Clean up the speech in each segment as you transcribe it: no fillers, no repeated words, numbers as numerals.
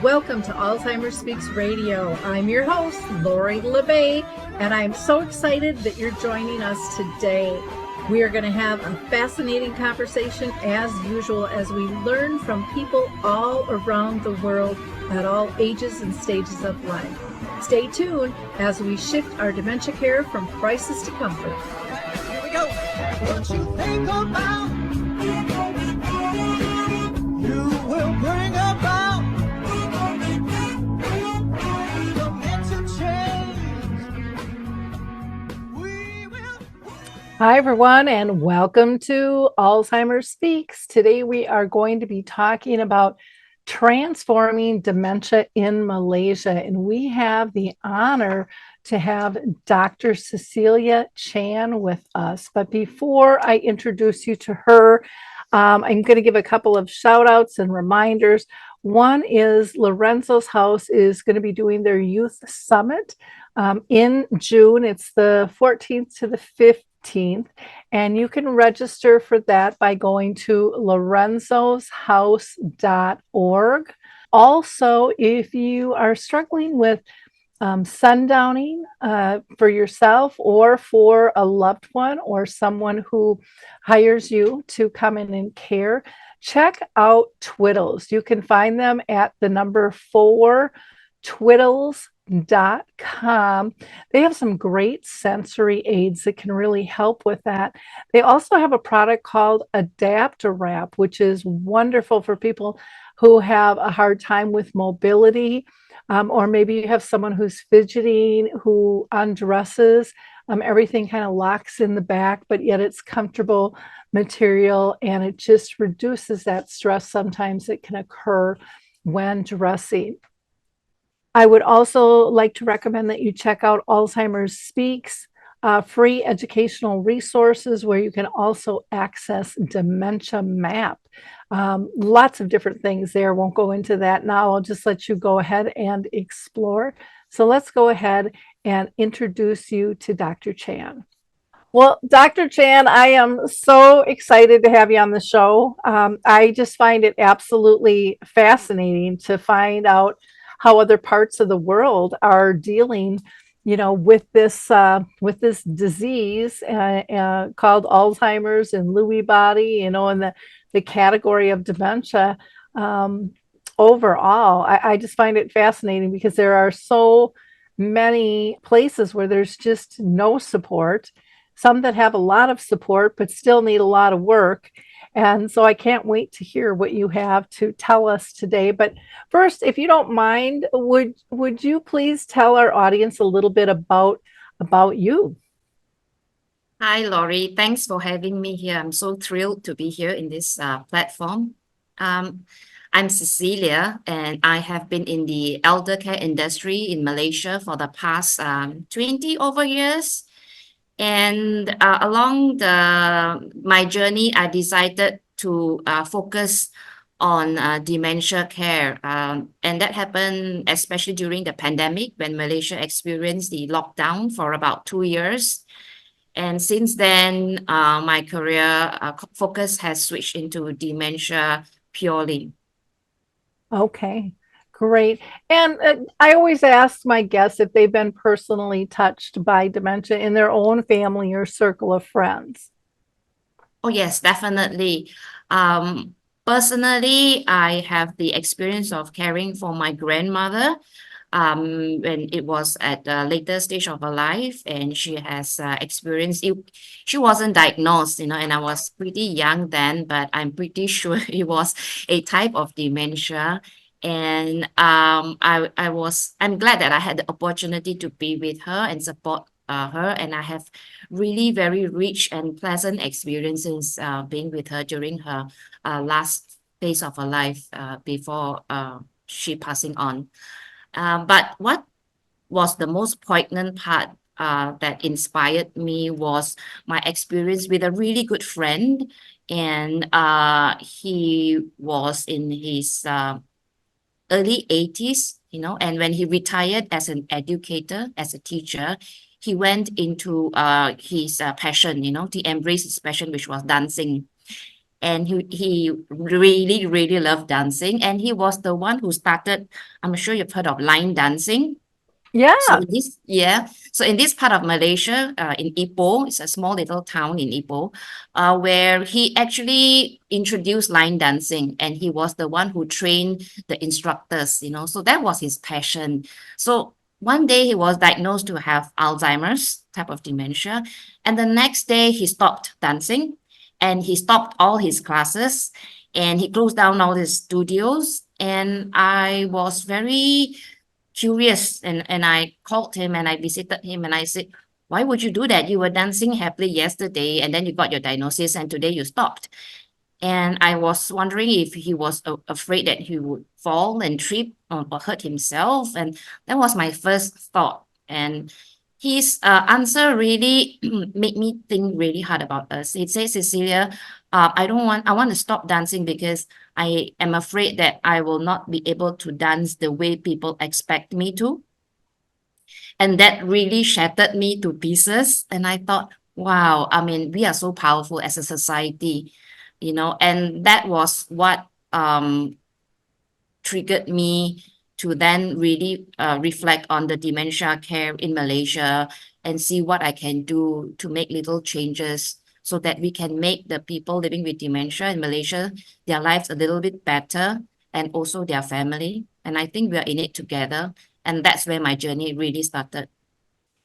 Welcome to Alzheimer's Speaks Radio. I'm your host, Lori LeBay, and I'm so excited that you're joining us today. We are going to have a fascinating conversation as usual as we learn from people all around the world at all ages and stages of life. Stay tuned as we shift our dementia care from crisis to comfort. Here we go. What you think about, you will bring about dementia change. We will. Hi, everyone, and welcome to Alzheimer's Speaks. Today, we are going to be talking about transforming dementia in Malaysia, and we have the honor to have Dr. Cecilia Chan with us. But before I introduce you to her, I'm going to give a couple of shout outs and reminders. One is Lorenzo's House is going to be doing their youth summit in June. It's the 14th to the 15th, and you can register for that by going to lorenzoshouse.org. Also, if you are struggling with sundowning for yourself or for a loved one or someone who hires you to come in and care, check out Twiddles. You can find them at the number 4 twiddles.com. They have some great sensory aids that can really help with that. They also have a product called Adapt-A-Wrap, which is wonderful for people who have a hard time with mobility. Or maybe you have someone who's fidgeting, who undresses. Everything kind of locks in the back, but yet it's comfortable material, and it just reduces that stress sometimes that can occur when dressing. I would also like to recommend that you check out Alzheimer's Speaks, free educational resources where you can also access Dementia Map. Lots of different things there. Won't go into that now. I'll just let you go ahead and explore. So let's go ahead and introduce you to Dr. Chan. Well, Dr. Chan, I am so excited to have you on the show. I just find it absolutely fascinating to find out how other parts of the world are dealing, with this disease called Alzheimer's and Lewy body, in the category of dementia. Overall, I just find it fascinating because there are so many places where there's just no support, some that have a lot of support but still need a lot of work. And so I can't wait to hear what you have to tell us today. But first, if you don't mind, would you please tell our audience a little bit about you? Hi, Laurie. Thanks for having me here. I'm so thrilled to be here in this platform. I'm Cecilia, and I have been in the eldercare industry in Malaysia for the past 20 over years. And along my journey, I decided to focus on dementia care. And that happened especially during the pandemic when Malaysia experienced the lockdown for about 2 years. And since then, my career focus has switched into dementia purely. Okay, great. And I always ask my guests if they've been personally touched by dementia in their own family or circle of friends. Oh, yes, definitely. Personally, I have the experience of caring for my grandmother when it was at the later stage of her life, and she has experienced it. She wasn't diagnosed, and I was pretty young then, but I'm pretty sure it was a type of dementia. And I'm glad that I had the opportunity to be with her and support her, and I have really very rich and pleasant experiences being with her during her last phase of her life before she passing on. But what was the most poignant part that inspired me was my experience with a really good friend, and he was in his early 80s, and when he retired as an educator, as a teacher, he went into his passion, to embrace his passion, which was dancing. and he really, really loved dancing. And he was the one who started, I'm sure you've heard of line dancing. So Yeah. in this, yeah, so in this part of Malaysia, in Ipoh, it's a small little town in Ipoh, where he actually introduced line dancing, and he was the one who trained the instructors, you know. So that was his passion. So one day he was diagnosed to have Alzheimer's type of dementia, and the next day he stopped dancing, and he stopped all his classes, and he closed down all his studios. And I was very curious, and I called him and I visited him and I said, why would you do that? You were dancing happily yesterday and then you got your diagnosis and today you stopped. And I was wondering if he was afraid that he would fall and trip or hurt himself. And that was my first thought. And his answer really made me think really hard about us. He said, Cecilia, I want to stop dancing because I am afraid that I will not be able to dance the way people expect me to. And that really shattered me to pieces. And I thought, wow, I mean, we are so powerful as a society, you know, and that was what triggered me to then really reflect on the dementia care in Malaysia and see what I can do to make little changes so that we can make the people living with dementia in Malaysia, their lives a little bit better, and also their family. And I think we are in it together. And that's where my journey really started.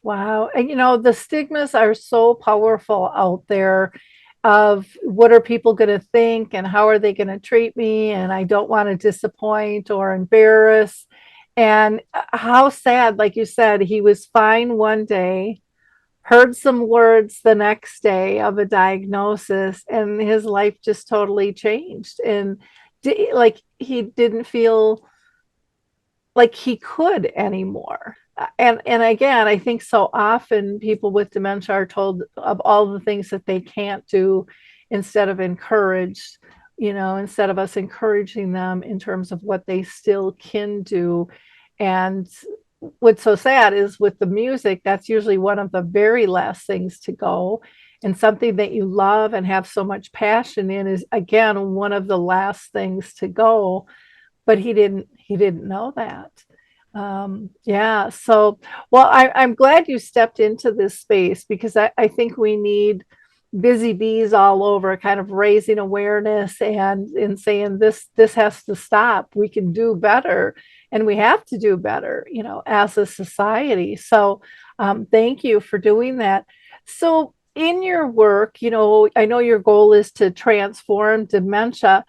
Wow. And the stigmas are so powerful out there of what are people going to think and how are they going to treat me? And I don't want to disappoint or embarrass. And how sad, like you said, he was fine one day, heard some words the next day of a diagnosis, and his life just totally changed. And like he didn't feel like he could anymore. And again, I think so often people with dementia are told of all the things that they can't do instead of encouraged, instead of us encouraging them in terms of what they still can do. And what's so sad is with the music, that's usually one of the very last things to go. And something that you love and have so much passion in is again one of the last things to go, but he didn't know that. Yeah. So, well, I'm glad you stepped into this space because I think we need busy bees all over, kind of raising awareness and saying this has to stop. We can do better, and we have to do better, as a society. So, thank you for doing that. So, in your work, I know your goal is to transform dementia.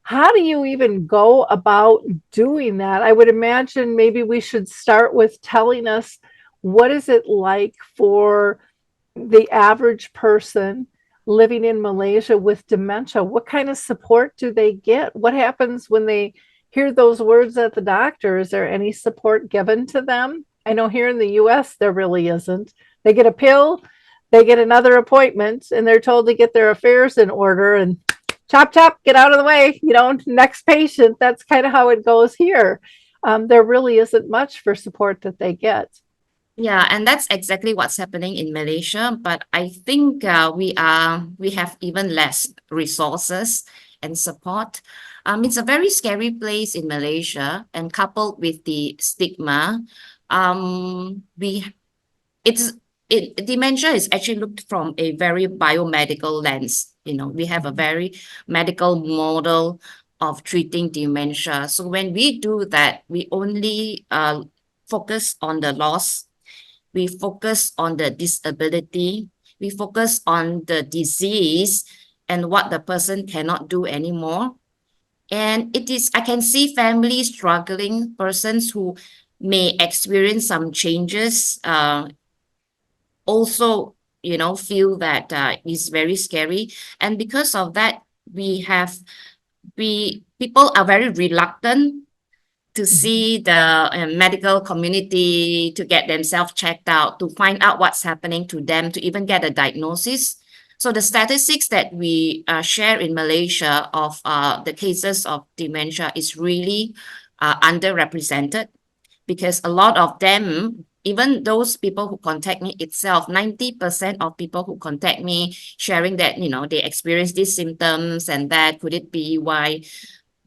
How do you even go about doing that? I would imagine maybe we should start with telling us what is it like for the average person living in Malaysia with dementia? What kind of support do they get? What happens when they hear those words at the doctor? Is there any support given to them? I know here in the US there really isn't. They get a pill, they get another appointment, and they're told to get their affairs in order and chop chop, get out of the way, next patient. That's kind of how it goes here. There really isn't much for support that they get. Yeah, and that's exactly what's happening in Malaysia. But I think we have even less resources and support. It's a very scary place in Malaysia, and coupled with the stigma, we it's dementia is actually looked from a very biomedical lens. You know, we have a very medical model of treating dementia. So when we do that, we only focus on the loss, we focus on the disability, we focus on the disease and what the person cannot do anymore. And I can see families struggling, persons who may experience some changes, also, feel that is very scary. And because of that, people are very reluctant to see the medical community, to get themselves checked out, to find out what's happening to them, to even get a diagnosis. So the statistics that we share in Malaysia of the cases of dementia is really underrepresented, because a lot of them even those people who contact me itself, 90% of people who contact me sharing that, they experience these symptoms and that, could it be why,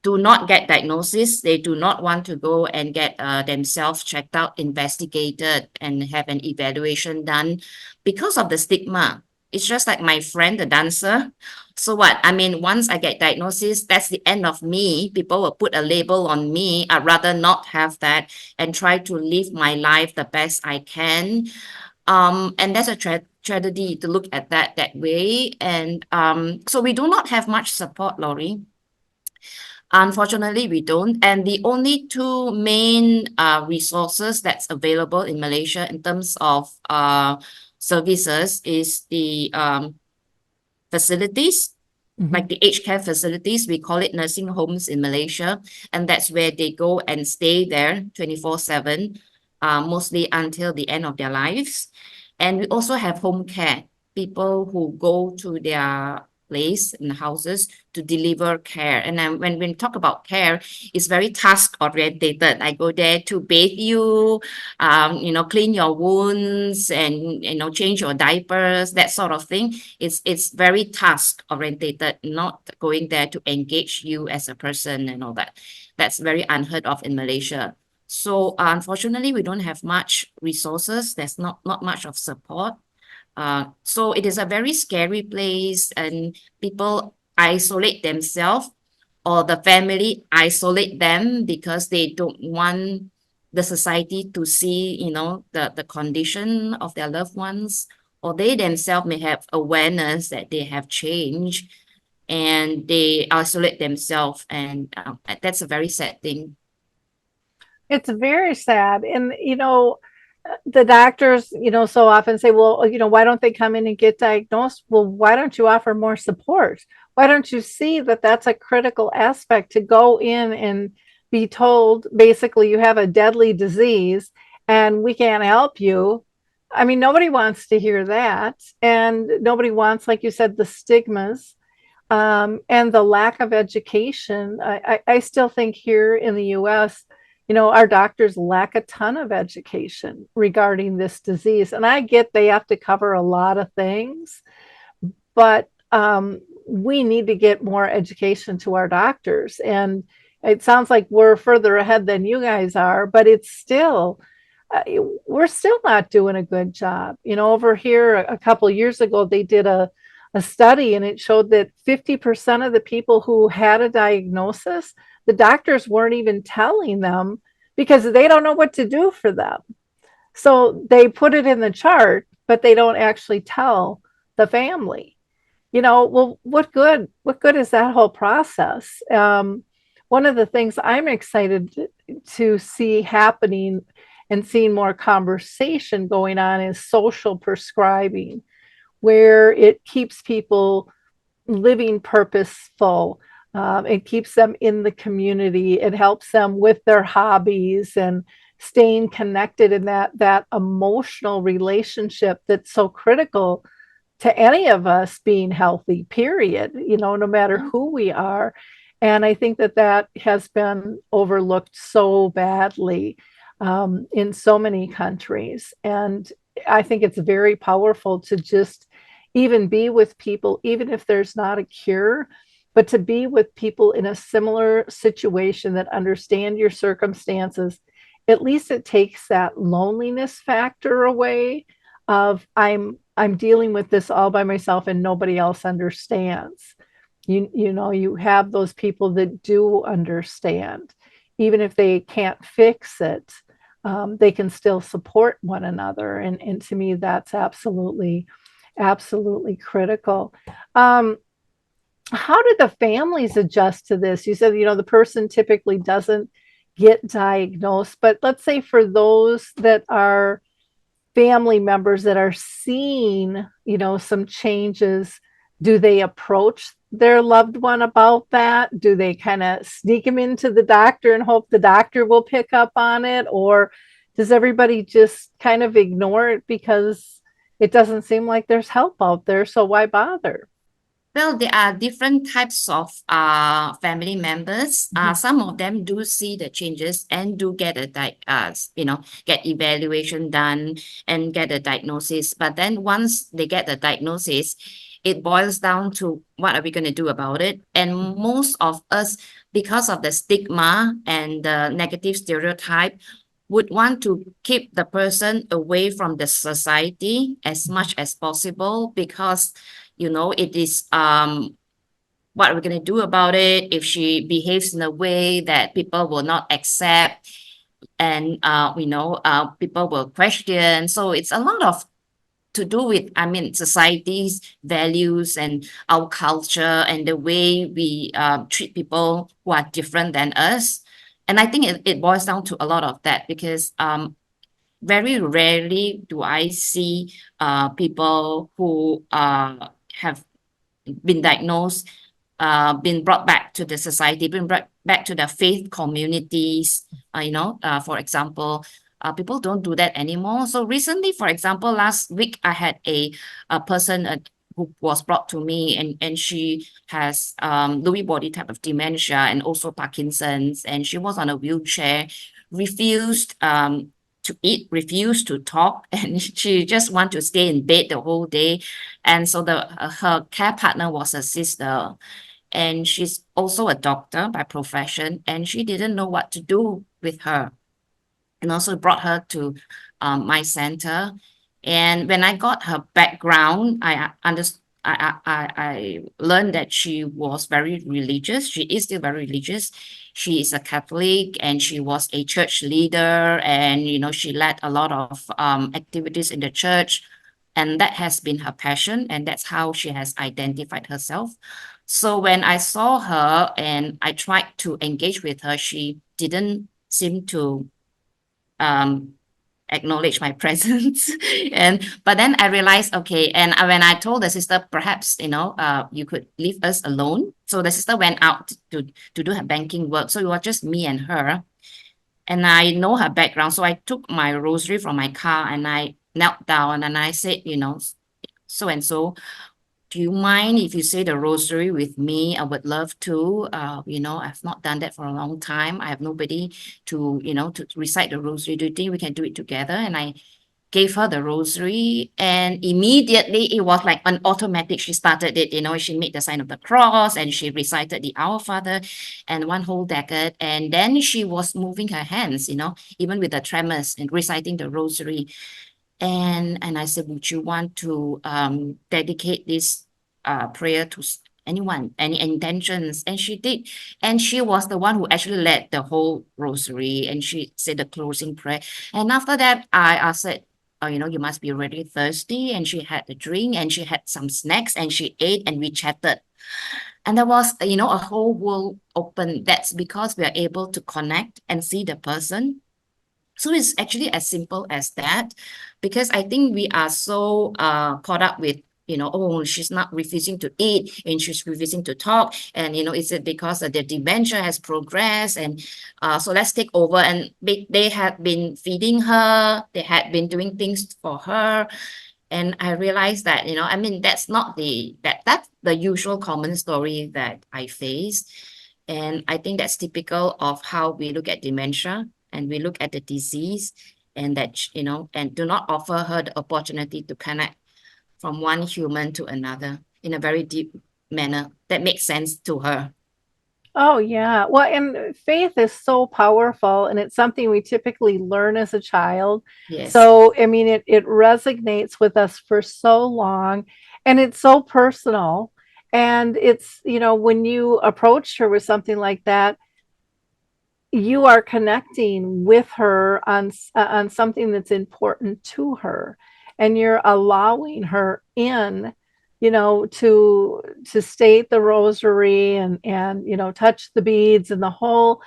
do not get diagnosis. They do not want to go and get themselves checked out, investigated, and have an evaluation done because of the stigma. It's just like my friend, the dancer. So what? I mean, once I get diagnosis, that's the end of me. People will put a label on me. I'd rather not have that and try to live my life the best I can. And that's a tragedy to look at that way. And so we do not have much support, Laurie. Unfortunately, we don't. And the only two main resources that's available in Malaysia in terms of services is the facilities, like the aged care facilities. We call it nursing homes in Malaysia. And that's where they go and stay there 24/7, mostly until the end of their lives. And we also have home care, people who go to their place in the houses to deliver care. And then when we talk about care, it's very task orientated. I go there to bathe you, clean your wounds and, change your diapers, that sort of thing. It's very task orientated, not going there to engage you as a person and all that. That's very unheard of in Malaysia. So unfortunately, we don't have much resources. There's not much of support. So it is a very scary place, and people isolate themselves, or the family isolate them because they don't want the society to see, the condition of their loved ones, or they themselves may have awareness that they have changed and they isolate themselves. And that's a very sad thing. It's very sad. And, the doctors, so often say, well, why don't they come in and get diagnosed? Well, why don't you offer more support? Why don't you see that that's a critical aspect to go in and be told, basically, you have a deadly disease and we can't help you? I mean, nobody wants to hear that. And nobody wants, like you said, the stigmas and the lack of education. I still think here in the US, our doctors lack a ton of education regarding this disease. And I get they have to cover a lot of things, but we need to get more education to our doctors. And it sounds like we're further ahead than you guys are, but it's still, we're still not doing a good job. Over here a couple of years ago, they did a study and it showed that 50% of the people who had a diagnosis, the doctors weren't even telling them because they don't know what to do for them. So they put it in the chart, but they don't actually tell the family. Well, what good is that whole process? One of the things I'm excited to see happening and seeing more conversation going on is social prescribing, where it keeps people living purposeful. It keeps them in the community. It helps them with their hobbies and staying connected in that emotional relationship that's so critical to any of us being healthy, period, no matter who we are. And I think that has been overlooked so badly in so many countries. And I think it's very powerful to just even be with people, even if there's not a cure, but to be with people in a similar situation that understand your circumstances. At least it takes that loneliness factor away of I'm dealing with this all by myself and nobody else understands. You have those people that do understand, even if they can't fix it. They can still support one another, and to me, that's absolutely critical. How do the families adjust to this? You said, the person typically doesn't get diagnosed, but let's say for those that are family members that are seeing, some changes, do they approach their loved one about that? Do they kind of sneak them into the doctor and hope the doctor will pick up on it? Or does everybody just kind of ignore it because it doesn't seem like there's help out there? So why bother? Well, there are different types of family members. Mhm. Some of them do see the changes and do get a get evaluation done and get a diagnosis. But then once they get the diagnosis, it boils down to what are we going to do about it? And most of us, because of the stigma and the negative stereotype, would want to keep the person away from the society as much as possible because it is what are we going to do about it if she behaves in a way that people will not accept and people will question. So it's a lot of to do with, I mean, society's values and our culture and the way we treat people who are different than us. And I think it boils down to a lot of that because very rarely do I see people who have been diagnosed, been brought back to the society, been brought back to the faith communities. For example, people don't do that anymore. So recently, for example, last week I had a person who was brought to me, and she has Lewy body type of dementia and also Parkinson's, and she was on a wheelchair, refused to eat, refused to talk, and she just want to stay in bed the whole day. And so her care partner was a sister, and she's also a doctor by profession, and she didn't know what to do with her, and also brought her to my center. And when I got her background, I understood. I learned that she was very religious. She is still very religious. She is a Catholic and she was a church leader, and she led a lot of activities in the church, and that has been her passion, and that's how she has identified herself. So when I saw her and I tried to engage with her, she didn't seem to um acknowledge my presence. And but then I realized, okay, and when I told the sister, perhaps you could leave us alone. So the sister went out to do her banking work, so it was just me and her. And I know her background, so I took my rosary from my car and I knelt down and I said, so and so, do you mind if you say the rosary with me? I would love to. I've not done that for a long time. I have nobody to recite the rosary. Do you think we can do it together? And I gave her the rosary, and immediately it was like an automatic. She started it, she made the sign of the cross and she recited the Our Father and one whole decade. And then she was moving her hands, even with the tremors and reciting the rosary. And I said, would you want to dedicate this prayer to anyone, any intentions? And she did. And she was the one who actually led the whole rosary, and she said the closing prayer. And after that, I said, oh, you must be really thirsty. And she had the drink and she had some snacks and she ate and we chatted. And there was, a whole world open. That's because we are able to connect and see the person. So it's actually as simple as that, because I think we are so caught up with, oh, she's not refusing to eat and she's refusing to talk. And, is it because the dementia has progressed? And so let's take over. And they had been feeding her, they had been doing things for her. And I realized that, I mean, that's not that's the usual common story that I face. And I think that's typical of how we look at dementia and we look at the disease, and that, and do not offer her the opportunity to connect from one human to another in a very deep manner that makes sense to her. Oh, yeah. Well, and faith is so powerful, and it's something we typically learn as a child. Yes. So, I mean, it resonates with us for so long, and it's so personal. And it's, when you approach her with something like that, you are connecting with her on something that's important to her, and you're allowing her in, to state the rosary and touch the beads and the whole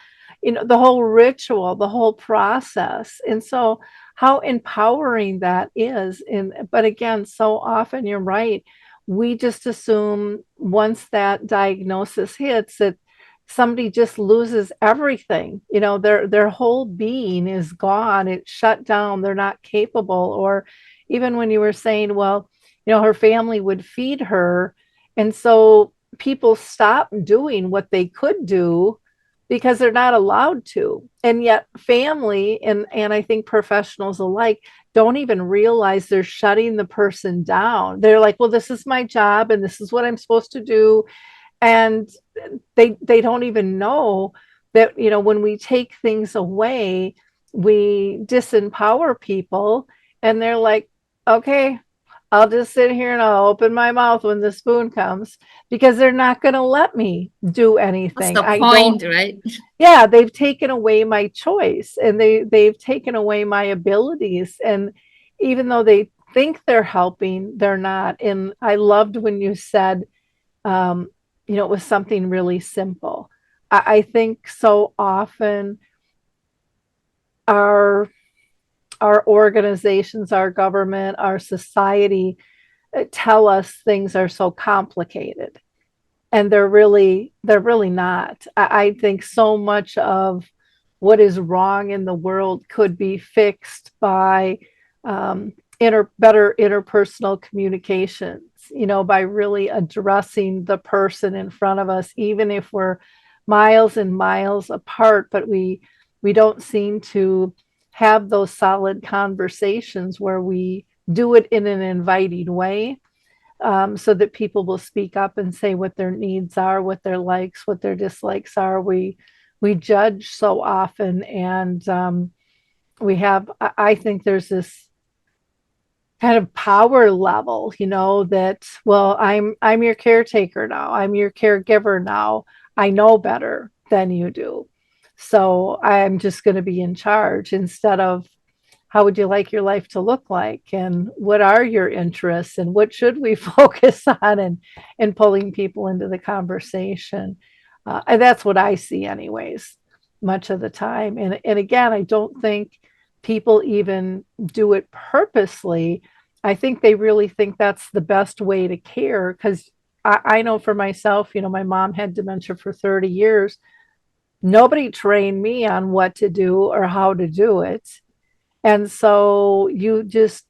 ritual, the whole process. And so how empowering that is. But again, so often you're right, we just assume once that diagnosis hits that somebody just loses everything. Their whole being is gone, it's shut down, they're not capable. Or even when you were saying, well, her family would feed her, And so people stop doing what they could do because they're not allowed to. And yet family and I think professionals alike don't even realize they're shutting the person down. They're like, well, this is my job and this is what I'm supposed to do. And they don't even know that, you know, when we take things away, we disempower people, and they're like, okay, I'll just sit here and I'll open my mouth when the spoon comes, because they're not going to let me do What's anything. the I don't. point, right? Yeah, they've taken away my choice, and they've taken away my abilities, and even though they think they're helping, they're not. And I loved when you said, um, you know, it was something really simple. I think so often our organizations, our government, our society tell us things are so complicated, and they're really not. I think so much of what is wrong in the world could be fixed by better interpersonal communications, you know, by really addressing the person in front of us, even if we're miles and miles apart. But we don't seem to have those solid conversations where we do it in an inviting way, so that people will speak up and say what their needs are, what their likes, what their dislikes are. We judge so often, and we have. I think there's this kind of power level, you know, that, well, I'm your caretaker now. I'm your caregiver now. I know better than you do, so I'm just going to be in charge, instead of how would you like your life to look like, and what are your interests, and what should we focus on, and pulling people into the conversation. And that's what I see anyways, much of the time. And again, I don't think people even do it purposely. I think they really think that's the best way to care, because I know for myself, you know, my mom had dementia for 30 years. Nobody trained me on what to do or how to do it, and so you just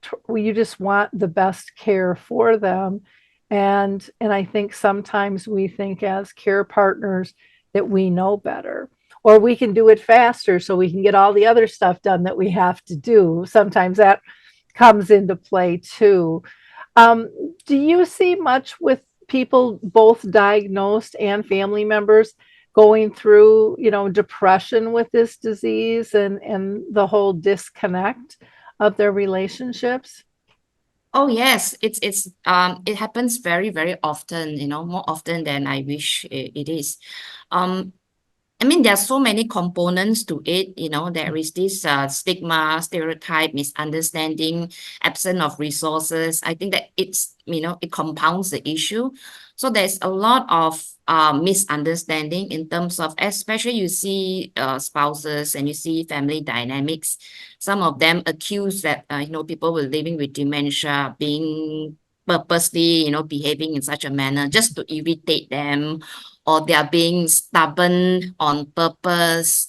want the best care for them. And I think sometimes we think as care partners that we know better, or we can do it faster so we can get all the other stuff done that we have to do. Sometimes that comes into play too. um, do you see much with people both diagnosed and family members going through, you know, depression with this disease, and the whole disconnect of their relationships? Oh yes, it happens very, very often, you know, more often than I wish it is. Um, I mean, there are so many components to it. You know, there is this stigma, stereotype, misunderstanding, absence of resources. I think that it compounds the issue. So there's a lot of misunderstanding in terms of, especially you see spouses and you see family dynamics. Some of them accuse that, people who are living with dementia being purposely, behaving in such a manner just to irritate them, or they are being stubborn on purpose.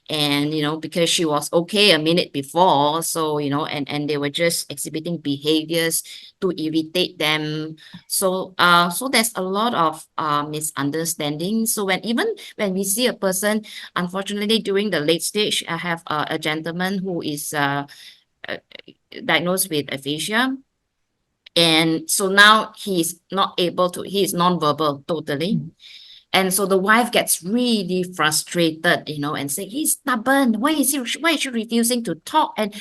And because she was okay a minute before, so and they were just exhibiting behaviors to irritate them. So there's a lot of misunderstanding. So even when we see a person, unfortunately during the late stage, I have a gentleman who is uh, diagnosed with aphasia. And so now he's not able to, he is nonverbal totally. And so the wife gets really frustrated, and say, he's stubborn. Why is she refusing to talk? And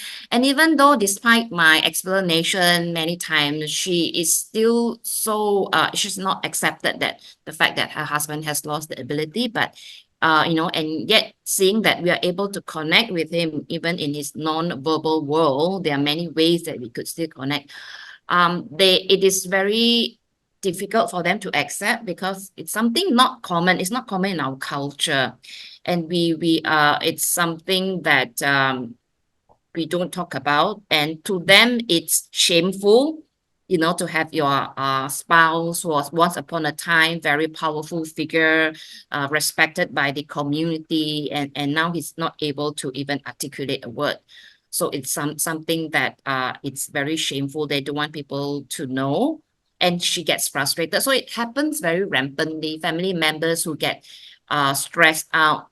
even though despite my explanation many times, she is still so she's not accepted that the fact that her husband has lost the ability. But and yet seeing that we are able to connect with him even in his non-verbal world, there are many ways that we could still connect. It is very difficult for them to accept because it's something not common. It's not common in our culture, and it's something that we don't talk about, and to them it's shameful. To have your spouse who was once upon a time very powerful figure, respected by the community, and now he's not able to even articulate a word. So it's something that it's very shameful. They don't want people to know. and she gets frustrated. So it happens very rampantly. Family members who get stressed out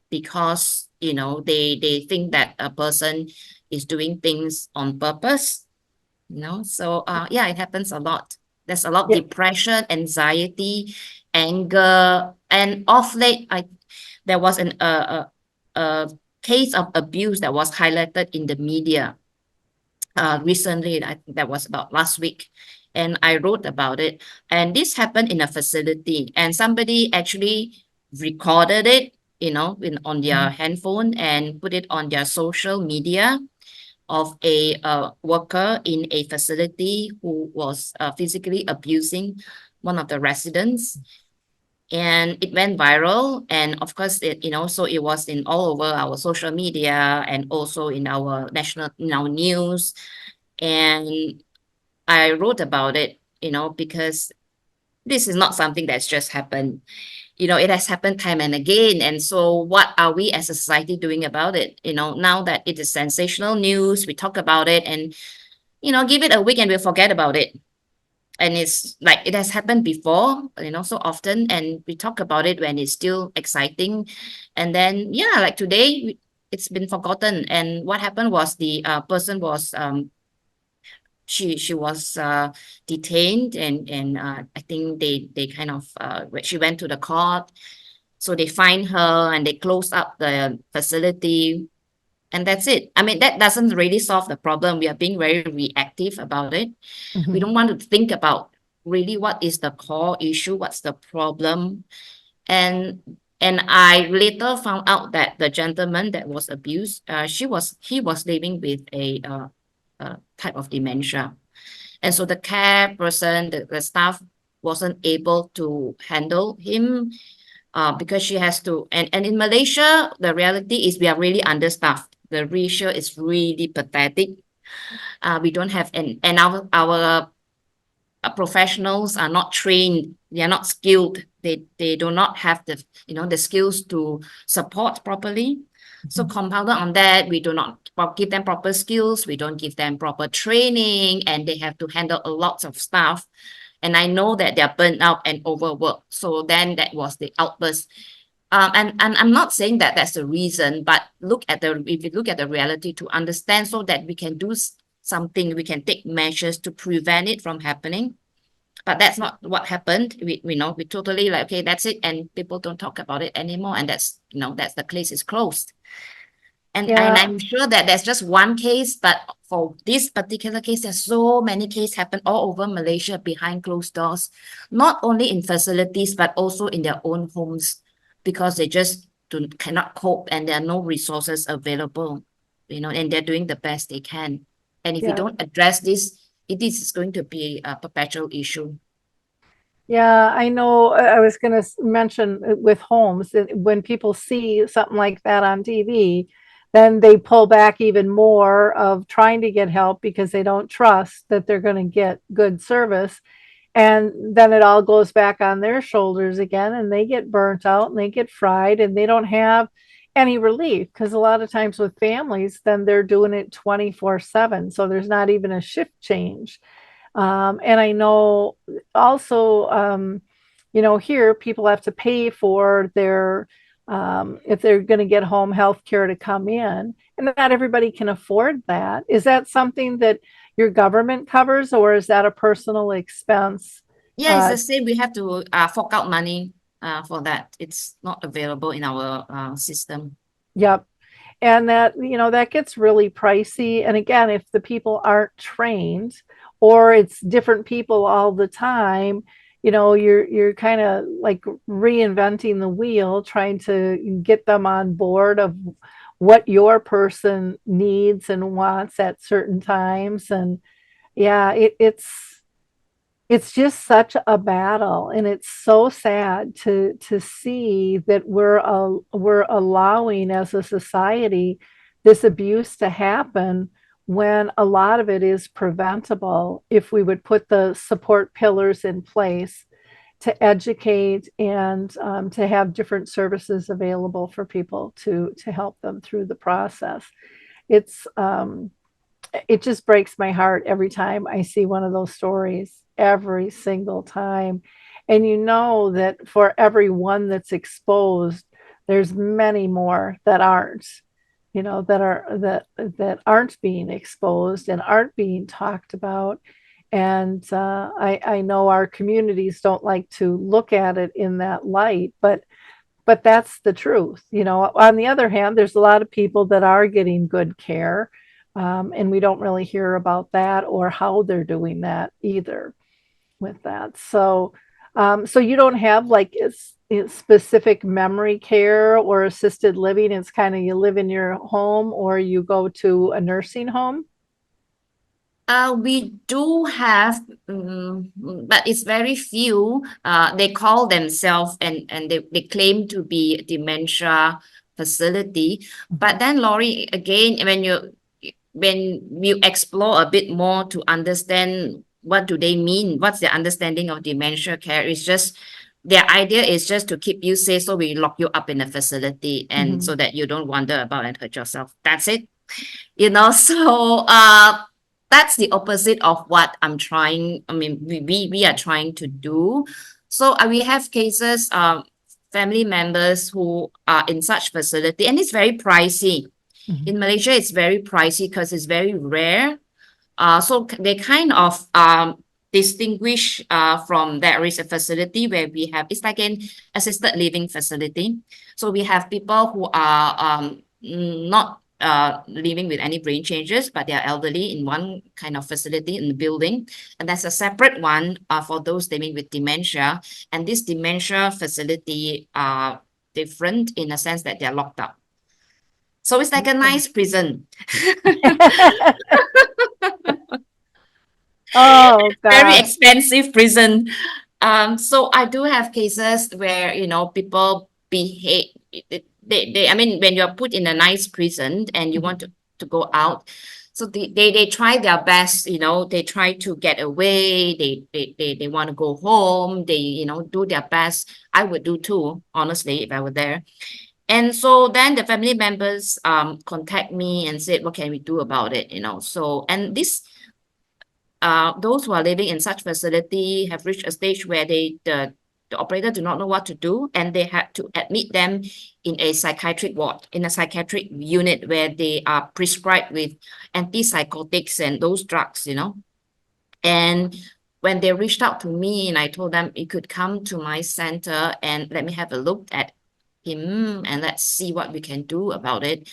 because they think that a person is doing things on purpose. So yeah, it happens a lot. There's a lot of Yeah. depression, anxiety, anger, and off late, there was a case of abuse that was highlighted in the media recently. I think that was about last week, and I wrote about it. And this happened in a facility, and somebody actually recorded it, on their handphone and put it on their social media of a worker in a facility who was physically abusing one of the residents. And it went viral, and of course so it was in all over our social media and also in our news. And I wrote about it, because this is not something that's just happened. It has happened time and again. And so what are we as a society doing about it? Now that it is sensational news, we talk about it, and give it a week and we'll forget about it. And it's like it has happened before, so often, and we talk about it when it's still exciting. And then, yeah, like today, it's been forgotten. And what happened was the person was she was detained, and I think they kind of she went to the court, so they fined her and they closed up the facility, and that's it. I mean, that doesn't really solve the problem. We are being very reactive about it. We Mhm. don't want to think about really what is the core issue, what's the problem. And I later found out that the gentleman that was abused, he was living with a type of dementia. And so the care person, the staff wasn't able to handle him because she has to. And in Malaysia, the reality is we are really understaffed. The ratio is really pathetic. We don't have, and our professionals are not trained. They are not skilled. They do not have the skills to support properly. So Mhm. compounded on that, we do not give them proper skills. We don't give them proper training, and they have to handle a lot of stuff. And I know that they're burnt out and overworked. So then that was the outburst. And I'm not saying that that's the reason, but if you look at the reality to understand, so that we can do something, we can take measures to prevent it from happening. But that's not what happened. We totally like, okay, that's it, and people don't talk about it anymore, and that's the case is closed. And Yeah, I'm sure that there's just one case, but for this particular case, there's so many cases happen all over Malaysia behind closed doors, not only in facilities, but also in their own homes, because they just cannot cope and there are no resources available, and they're doing the best they can. And if we yeah. don't address this, it is going to be a perpetual issue. Yeah, I know. I was going to mention with homes, when people see something like that on TV, then they pull back even more of trying to get help because they don't trust that they're going to get good service. And then it all goes back on their shoulders again, and they get burnt out and they get fried and they don't have any relief, because a lot of times with families, then they're doing it 24/7. So there's not even a shift change. And I know also, here people have to pay for their, if they're going to get home health care to come in, and not everybody can afford that. Is that something that your government covers, or is that a personal expense? Yeah, it's the same. We have to fork out money for that. It's not available in our system. Yep. And that gets really pricey. And again, if the people aren't trained, or it's different people all the time, you're kind of like reinventing the wheel, trying to get them on board of what your person needs and wants at certain times. And yeah, it's just such a battle, and it's so sad to see that we're allowing as a society this abuse to happen, when a lot of it is preventable if we would put the support pillars in place to educate, and to have different services available for people to help them through the process. It's it just breaks my heart every time I see one of those stories. every single time. And you know that for every one that's exposed, there's many more that aren't, that aren't being exposed and aren't being talked about. And I know our communities don't like to look at it in that light, but that's the truth. On the other hand, there's a lot of people that are getting good care, and we don't really hear about that or how they're doing that either with that. So you don't have like it's specific memory care or assisted living. It's kind of you live in your home or you go to a nursing home. We do have, but it's very few. They call themselves and they claim to be dementia facility. But then, Laurie, again, when you explore a bit more to understand what do they mean, what's their understanding of dementia care, it's just their idea is just to keep you safe, so we lock you up in a facility and Mm-hmm. so that you don't wander about and hurt yourself. That's it. So that's the opposite of what I'm trying. I mean, we are trying to do. So we have cases, family members who are in such facility, and it's very pricey. Mm-hmm. In Malaysia, it's very pricey because it's very rare. So they kind of distinguish from there is a facility where we have, it's like an assisted living facility. So we have people who are not living with any brain changes, but they are elderly in one kind of facility in the building. And that's a separate one for those living with dementia. And this dementia facility are different in a sense that they're locked up. So it's like a Okay. nice prison. Oh Very gosh. expensive prison. So I do have cases where, people behave, I mean, when you're put in a nice prison and you want Mhm. to go out, so they try their best, they try to get away, they want to go home, they, do their best. I would do too, honestly, if I were there. And so then the family members contact me and said, what can we do about it? So, and this those who are living in such facility have reached a stage where the operator do not know what to do, and they had to admit them in a psychiatric ward, in a psychiatric unit where they are prescribed with antipsychotics and those drugs. And when they reached out to me and I told them it could come to my center and let me have a look at him and let's see what we can do about it.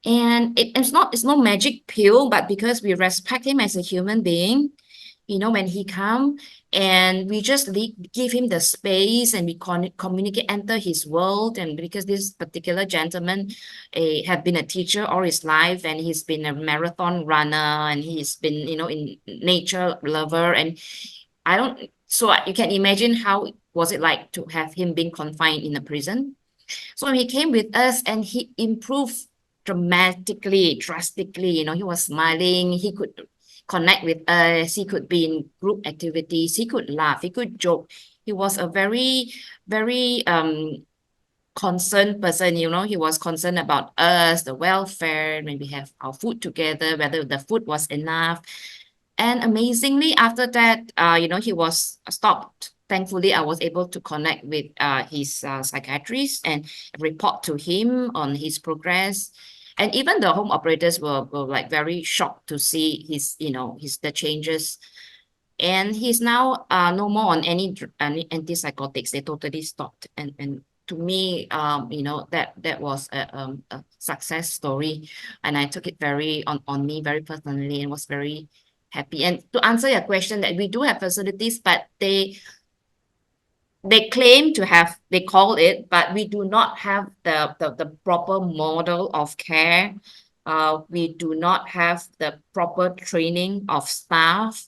And it's no magic pill, but because we respect him as a human being, when he come and we just give him the space and we communicate, enter his world. And because this particular gentleman have been a teacher all his life, and he's been a marathon runner, and he's been, in nature lover, and I don't, so you can imagine how was it like to have him being confined in a prison. So he came with us and he improved dramatically, drastically. He was smiling. He could connect with us. He could be in group activities. He could laugh. He could joke. He was a very, very concerned person. He was concerned about us, the welfare, when we have our food together, whether the food was enough. And amazingly, after that, he was stopped. Thankfully, I was able to connect with his psychiatrist and report to him on his progress. And even the home operators were like very shocked to see the changes. And he's now no more on any antipsychotics. They totally stopped. And to me, that was a success story, and I took it very on me very personally and was very happy. And to answer your question, that we do have facilities, but they claim to have, they call it, but we do not have the proper model of care. We do not have the proper training of staff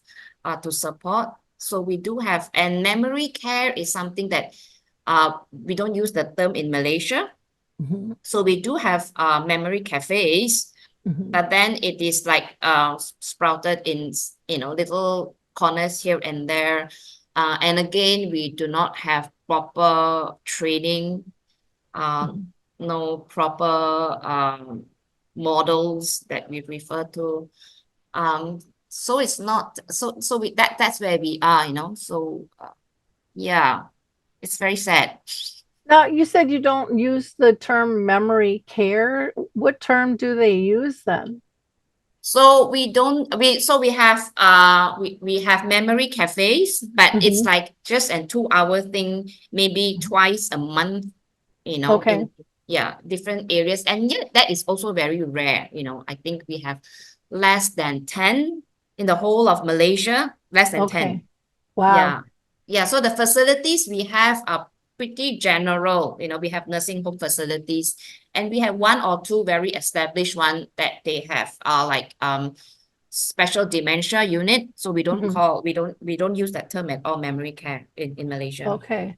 to support. So we do have, and memory care is something that we don't use the term in Malaysia. Mhm. So we do have memory cafes, Mhm. but then it is like sprouted in little corners here and there. And again, we do not have proper training, uh, Mhm. no proper models that we refer to. Um, So it's not so that's where we are, so yeah, it's very sad. Now, you said you don't use the term memory care. What term do they use then? So we don't we have we have memory cafes, but it's Mhm. like just a 2 hour thing, maybe twice a month, Okay. in different areas. And yet that is also very rare. I think we have less than 10 in the whole of Malaysia, less than 10. Okay. Wow. Yeah. Yeah. So the facilities we have are pretty general. We have nursing home facilities, and we have one or two very established one that they have like special dementia unit. So Mhm. we don't use that term at all, memory care in Malaysia. Okay.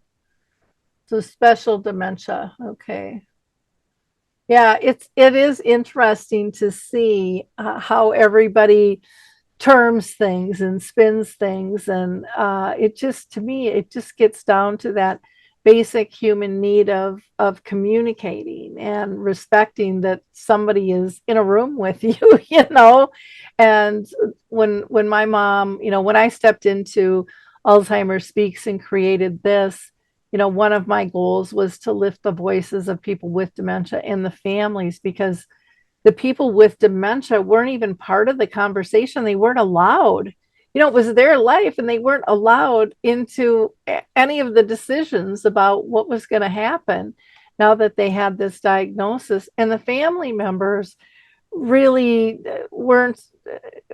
So special dementia. Okay. Yeah, it is interesting to see how everybody terms things and spins things, and it just to me it just gets down to that basic human need of communicating and respecting that somebody is in a room with you, and when my mom, when I stepped into Alzheimer's Speaks and created this, one of my goals was to lift the voices of people with dementia and the families, because the people with dementia weren't even part of the conversation. They weren't allowed. It was their life, and they weren't allowed into any of the decisions about what was going to happen now that they had this diagnosis. And the family members really weren't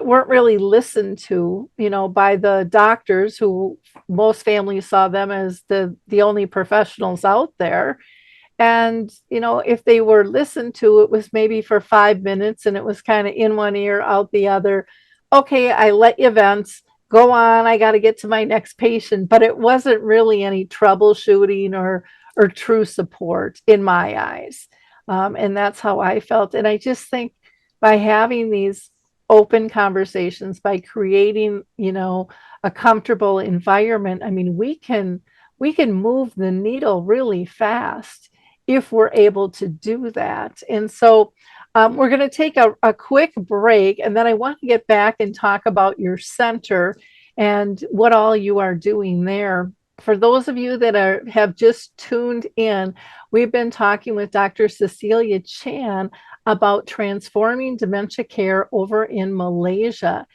really listened to, by the doctors, who most families saw them as the only professionals out there. And, if they were listened to, it was maybe for 5 minutes, and it was kind of in one ear, out the other. Okay, I let you vent. Go on. I got to get to my next patient. But it wasn't really any troubleshooting or true support in my eyes. And that's how I felt. And I just think by having these open conversations, by creating, a comfortable environment, I mean, we can move the needle really fast if we're able to do that. And so we're going to take a quick break, and then I want to get back and talk about your center and what all you are doing there. For those of you that have just tuned in, we've been talking with Dr. Cecilia Chan about transforming dementia care over in Malaysia.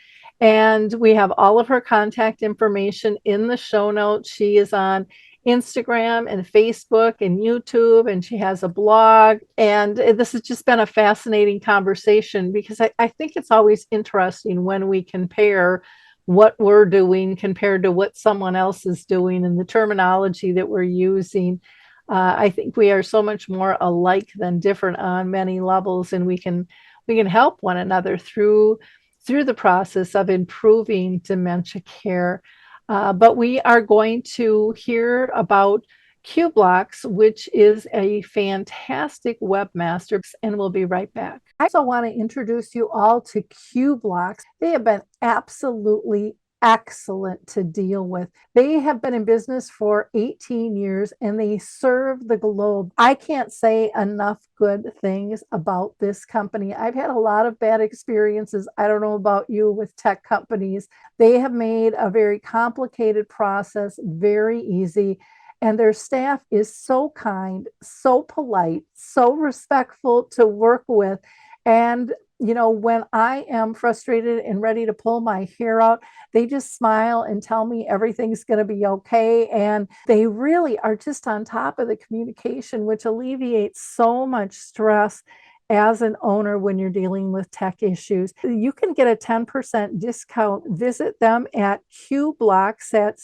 And we have all of her contact information in the show notes. She is on Instagram and Facebook and YouTube, and she has a blog. And this has just been a fascinating conversation, because I think it's always interesting when we compare what we're doing compared to what someone else is doing and the terminology that we're using. I think we are so much more alike than different on many levels, and we can help one another through the process of improving dementia care. But we are going to hear about Qblocks, which is a fantastic webmaster, and we'll be right back. I also want to introduce you all to Qblocks. They have been absolutely excellent to deal with. They have been in business for 18 years, and they serve the globe. I can't say enough good things about this company. I've had a lot of bad experiences. I don't know about you with tech companies. They have made a very complicated process very easy. And their staff is so kind, so polite, so respectful to work with. And when I am frustrated and ready to pull my hair out, they just smile and tell me everything's going to be okay. And they really are just on top of the communication, which alleviates so much stress as an owner when you're dealing with tech issues. You can get a 10% discount. Visit them at Qblocks, at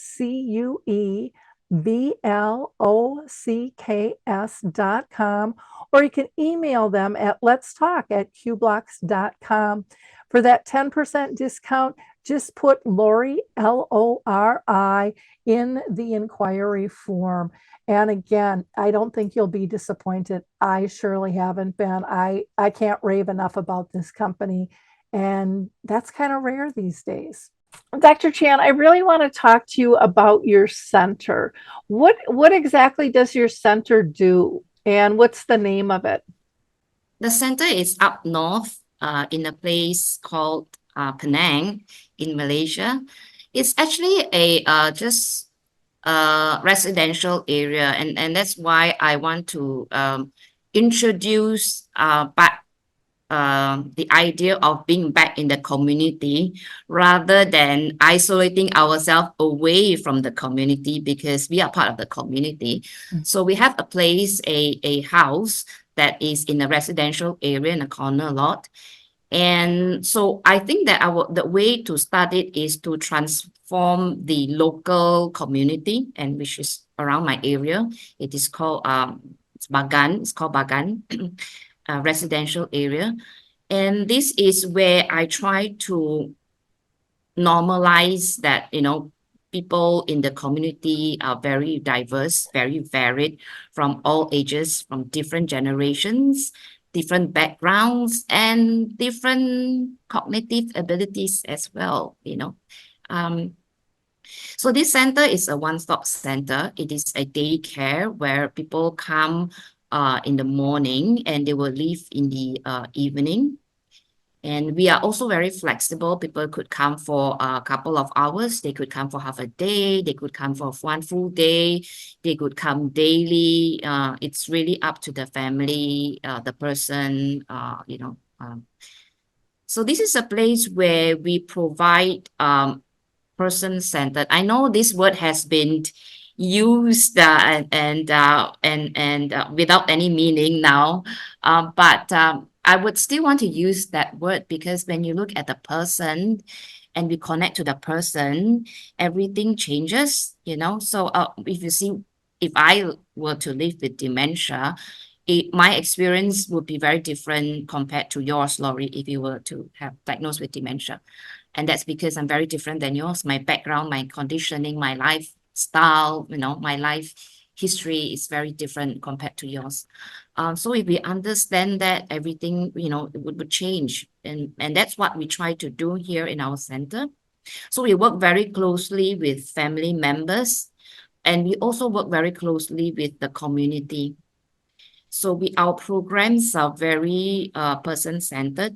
CUEBLOCKS.com, or you can email them at letstalk@qblocks.com. For that 10% discount, just put Lori, Lori, in the inquiry form. And again, I don't think you'll be disappointed. I surely haven't been. I can't rave enough about this company. And that's kind of rare these days. Dr. Chan, I really want to talk to you about your center. What exactly does your center do, and what's the name of it? The center is up north in a place called Penang in Malaysia. It's actually a just residential area, and that's why I want to introduce back the idea of being back in the community rather than isolating ourselves away from the community, because we are part of the community. So we have a place, a house that is in a residential area in a corner lot. And so I think that the way to start it is to transform the local community, and which is around my area. It is called it's Bagan. It's called Bagan, a residential area. And this is where I try to normalize that, people in the community are very diverse, very varied, from all ages, from different generations, different backgrounds, and different cognitive abilities as well. Um, so this center is a one-stop center. It is a daycare where people come in the morning and they will leave in the evening. And we are also very flexible. People could come for a couple of hours. They could come for half a day. They could come for one full day. They could come daily. It's really up to the family, the person, So this is a place where we provide person-centered. I know this word has been used and without any meaning now, but I would still want to use that word, because when you look at the person and we connect to the person, everything changes. So if I were to live with dementia, my experience would be very different compared to yours, Laurie, if you were to have diagnosed with dementia. And that's because I'm very different than yours. My background, my conditioning, my lifestyle, my life history is very different compared to yours. So if we understand that, everything, it would change. And that's what we try to do here in our center. So we work very closely with family members, and we also work very closely with the community. So our programs are very person-centered,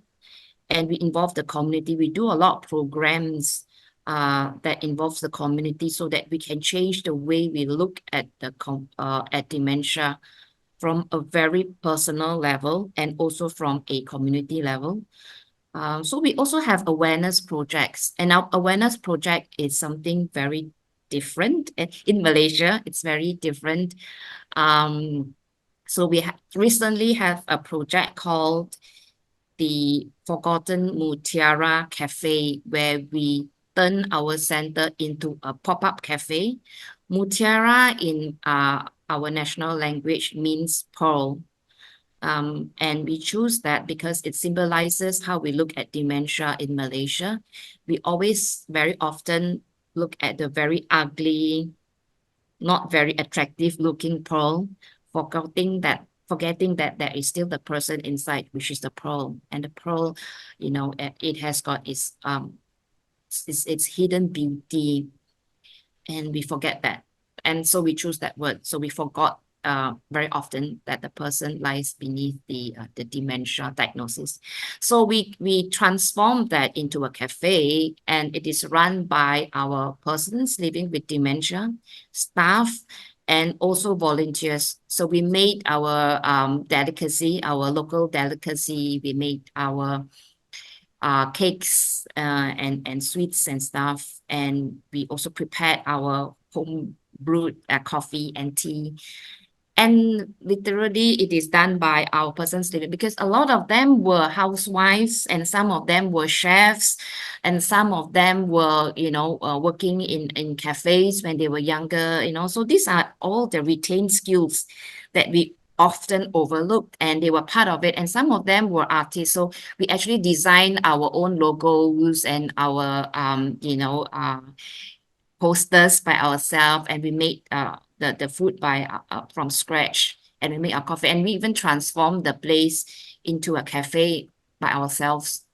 and we involve the community. We do a lot of programs that involves the community, so that we can change the way we look at at dementia from a very personal level and also from a community level. So we also have awareness projects, and our awareness project is something very different. In Malaysia, it's very different. So we recently have a project called the Forgotten Mutiara Cafe, where we turn our center into a pop-up cafe. Mutiara in our national language means pearl. And we choose that because it symbolizes how we look at dementia in Malaysia. We always very often look at the very ugly, not very attractive looking pearl, forgetting that there is still the person inside, which is the pearl. And the pearl, it has got its hidden beauty, and we forget that. And so we choose that word. So we forgot very often that the person lies beneath the dementia diagnosis. So we transform that into a cafe, and it is run by our persons living with dementia, staff, and also volunteers. So we made our delicacy, our local delicacy. We made our cakes and sweets and stuff. And we also prepared our home brewed coffee and tea. And literally, it is done by our persons living, because a lot of them were housewives, and some of them were chefs, and some of them were, working in cafes when they were younger, So these are all the retained skills that we often overlooked, and they were part of it. And some of them were artists. So we actually designed our own logos and our, posters by ourselves, and we made the food from scratch, and we made our coffee, and we even transformed the place into a cafe by ourselves,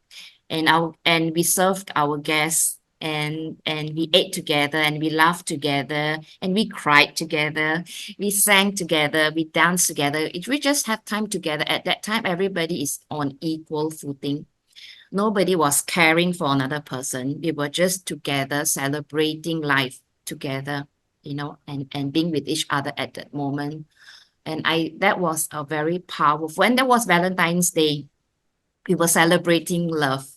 and we served our guests, and we ate together, and we laughed together, and we cried together, we sang together, we danced together. We just had time together. At that time, everybody is on equal footing. Nobody was caring for another person. We were just together, celebrating life together, and being with each other at that moment. And that was a very powerful. When there was Valentine's Day, we were celebrating love,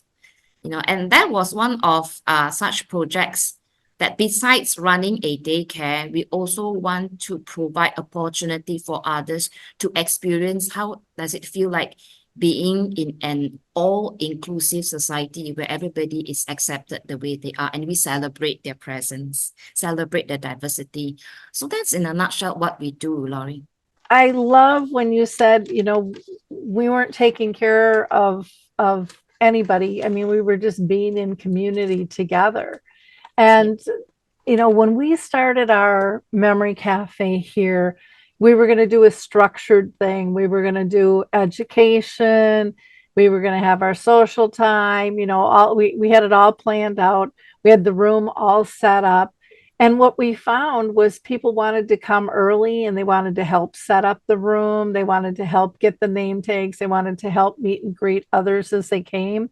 and that was one of such projects that besides running a daycare, we also want to provide opportunity for others to experience how does it feel like being in an all-inclusive society where everybody is accepted the way they are, and we celebrate their presence, celebrate their diversity. So that's in a nutshell what we do, Laurie. I love when you said, we weren't taking care of anybody. I mean, we were just being in community together. And when we started our memory cafe here, we were going to do a structured thing. We were going to do education. We were going to have our social time. We had it all planned out. We had the room all set up. And what we found was people wanted to come early and they wanted to help set up the room. They wanted to help get the name tags. They wanted to help meet and greet others as they came.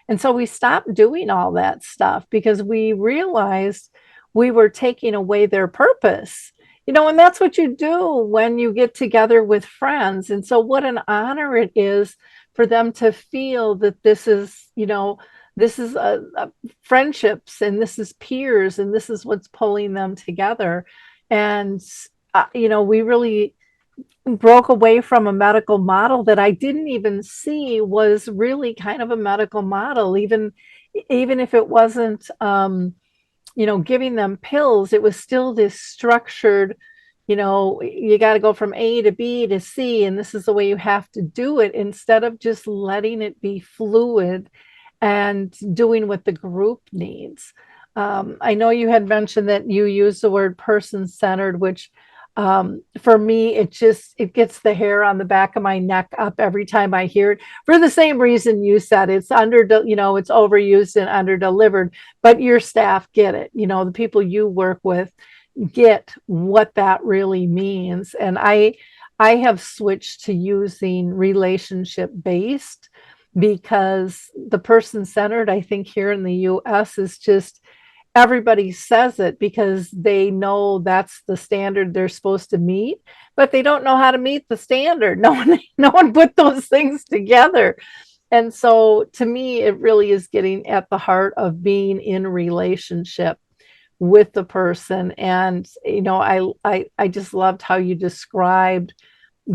And so we stopped doing all that stuff because we realized we were taking away their purpose. And that's what you do when you get together with friends. And so what an honor it is for them to feel that this is friendships and this is peers and this is what's pulling them together. And, we really broke away from a medical model that I didn't even see was really kind of a medical model, even if it wasn't, giving them pills, it was still this structured, you got to go from A to B to C, and this is the way you have to do it, instead of just letting it be fluid and doing what the group needs. I know you had mentioned that you use the word person-centered, which for me, it gets the hair on the back of my neck up every time I hear it, for the same reason you said. It's it's overused and underdelivered, but your staff get it. The people you work with get what that really means. And I have switched to using relationship based, because the person centered, I think here in the US, is just, everybody says it because they know that's the standard they're supposed to meet, but they don't know how to meet the standard. No one put those things together. And so to me, it really is getting at the heart of being in relationship with the person. And I just loved how you described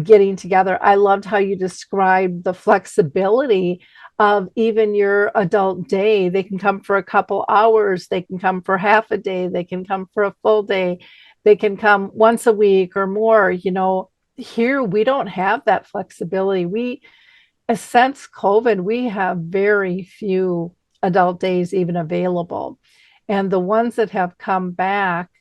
getting together. I loved how you described the flexibility of even your adult day. They can come for a couple hours, they can come for half a day, they can come for a full day, they can come once a week or more. Here we don't have that flexibility. Since COVID, we have very few adult days even available. And the ones that have come back,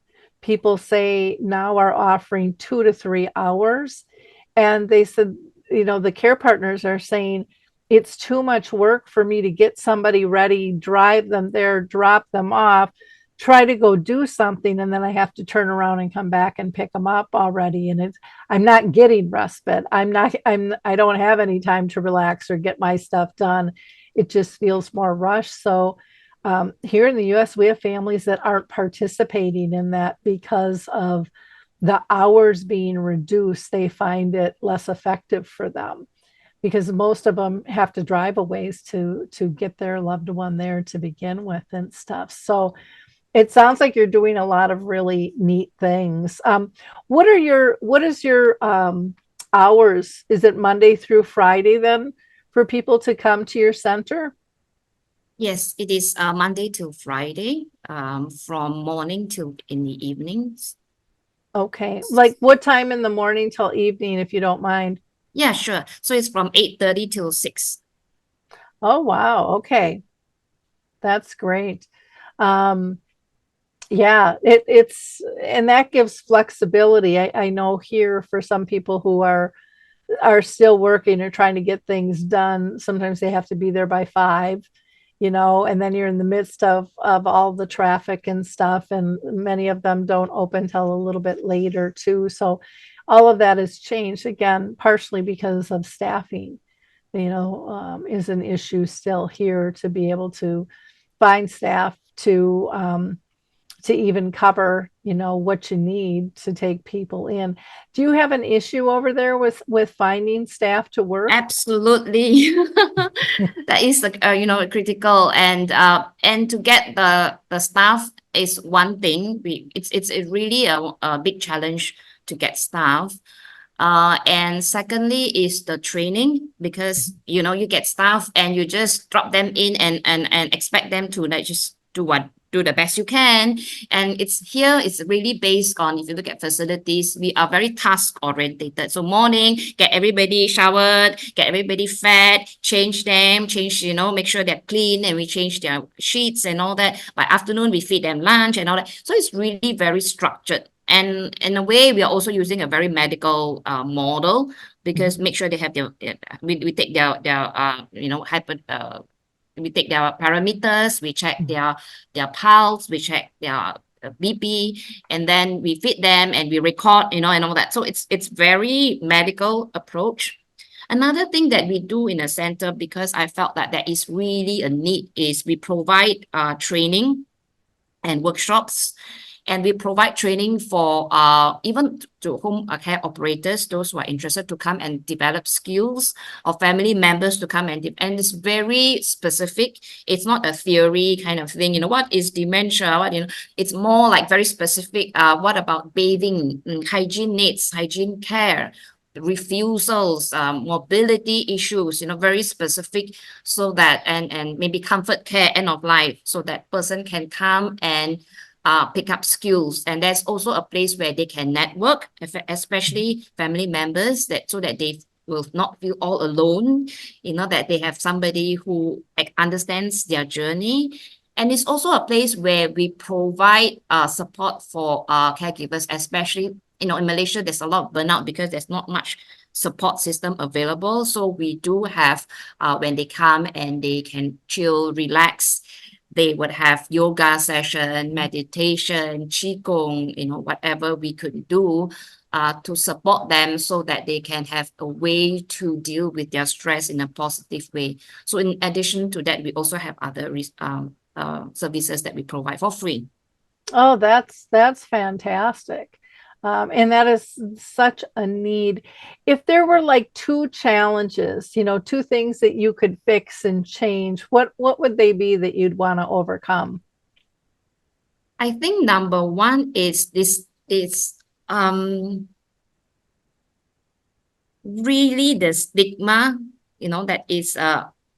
people say now are offering 2 to 3 hours. And they said, the care partners are saying, it's too much work for me to get somebody ready, drive them there, drop them off, try to go do something, and then I have to turn around and come back and pick them up already. And I'm not getting respite. I don't have any time to relax or get my stuff done. It just feels more rushed. So here in the US, we have families that aren't participating in that because of the hours being reduced. They find it less effective for them, because most of them have to drive a ways to get their loved one there to begin with and stuff. So it sounds like you're doing a lot of really neat things. What is your hours? Is it Monday through Friday then for people to come to your center? Yes, it is Monday to Friday, from morning till in the evenings. Okay. Like what time in the morning till evening, if you don't mind? Yeah, sure. So it's from 8:30 till 6. Oh, wow. Okay. That's great. Um, yeah, and that gives flexibility. I know here for some people who are still working or trying to get things done, sometimes they have to be there by 5, and then you're in the midst of all the traffic and stuff, and many of them don't open till a little bit later too. So all of that has changed, again, partially because of staffing. is an issue still here to be able to find staff to even cover, what you need to take people in. Do you have an issue over there with finding staff to work? Absolutely. That is critical, and to get the staff is one thing. It's really a big challenge to get staff. And secondly is the training, because you get staff and you just drop them in and expect them to like just do the best you can. And it's really based on, if you look at facilities, we are very task orientated. So morning, get everybody showered, get everybody fed, change them, make sure they're clean, and we change their sheets and all that. By afternoon, we feed them lunch and all that. So it's really very structured. And in a way, we are also using a very medical model, because make sure they have we take we take their parameters, we check their pulse, we check their BP, and then we feed them and we record, and all that. So it's very medical approach. Another thing that we do in a center, because I felt that there is really a need, is we provide training and workshops, and we provide training for even to home care operators, those who are interested to come and develop skills, or family members to come and it's very specific. It's not a theory kind of thing. What is dementia? It's more like very specific. What about bathing, hygiene needs, hygiene care, refusals, mobility issues, very specific, so that and maybe comfort care, end of life, so that person can come and pick up skills. And there's also a place where they can network, especially family members, that so that they will not feel all alone, that they have somebody who understands their journey. And it's also a place where we provide support for caregivers, especially, in Malaysia, there's a lot of burnout because there's not much support system available. So we do have, when they come and they can chill, relax, they would have yoga session, meditation, qigong, whatever we could do to support them, so that they can have a way to deal with their stress in a positive way. So in addition to that, we also have other services that we provide for free. Oh, that's fantastic. And that is such a need. If there were like two challenges, two things that you could fix and change, what would they be that you'd want to overcome? I think number one is this is really the stigma, that is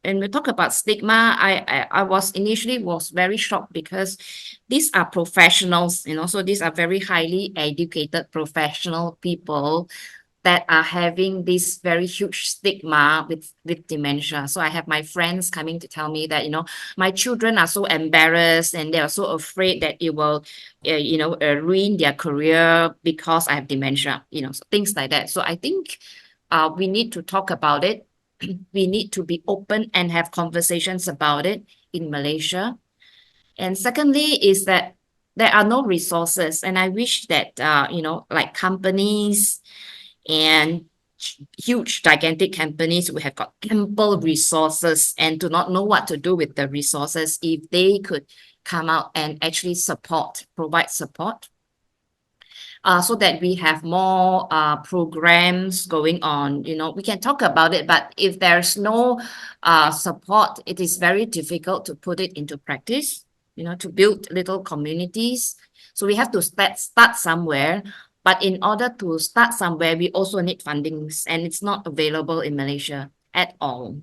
and we talk about stigma, I was initially very shocked, because these are professionals, so these are very highly educated professional people that are having this very huge stigma with dementia. So I have my friends coming to tell me that, my children are so embarrassed and they are so afraid that it will, ruin their career because I have dementia, so things like that. So I think we need to talk about it. We need to be open and have conversations about it in Malaysia. And secondly is that there are no resources. And I wish that, like companies and huge gigantic companies would have got ample resources and do not know what to do with the resources, if they could come out and actually provide support, so that we have more programs going on. We can talk about it, but if there's no support, it is very difficult to put it into practice, to build little communities. So we have to start somewhere. But in order to start somewhere, we also need fundings, and it's not available in Malaysia at all.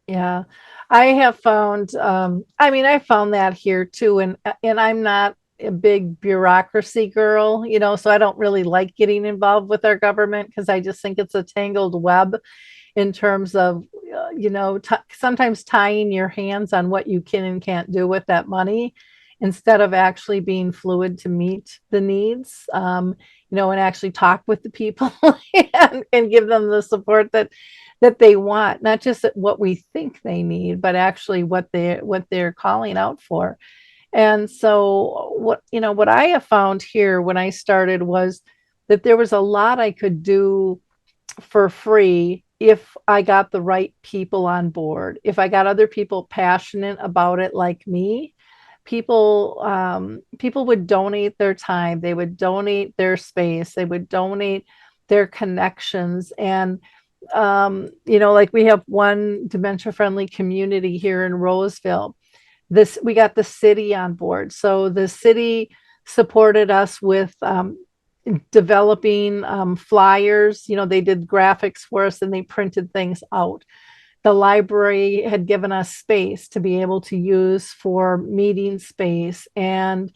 Yeah, I have found, I found that here too, and I'm not a big bureaucracy girl, so I don't really like getting involved with our government because I just think it's a tangled web in terms of, sometimes tying your hands on what you can and can't do with that money instead of actually being fluid to meet the needs, and actually talk with the people and give them the support that they want, not just what we think they need, but actually what they're calling out for. And so what I have found here when I started was that there was a lot I could do for free if I got the right people on board, if I got other people passionate about it like me, people would donate their time, they would donate their space, they would donate their connections. And like we have one dementia friendly community here in Roseville. This We got the city on board, so the city supported us with developing flyers. They did graphics for us and they printed things out. The library had given us space to be able to use for meeting space, and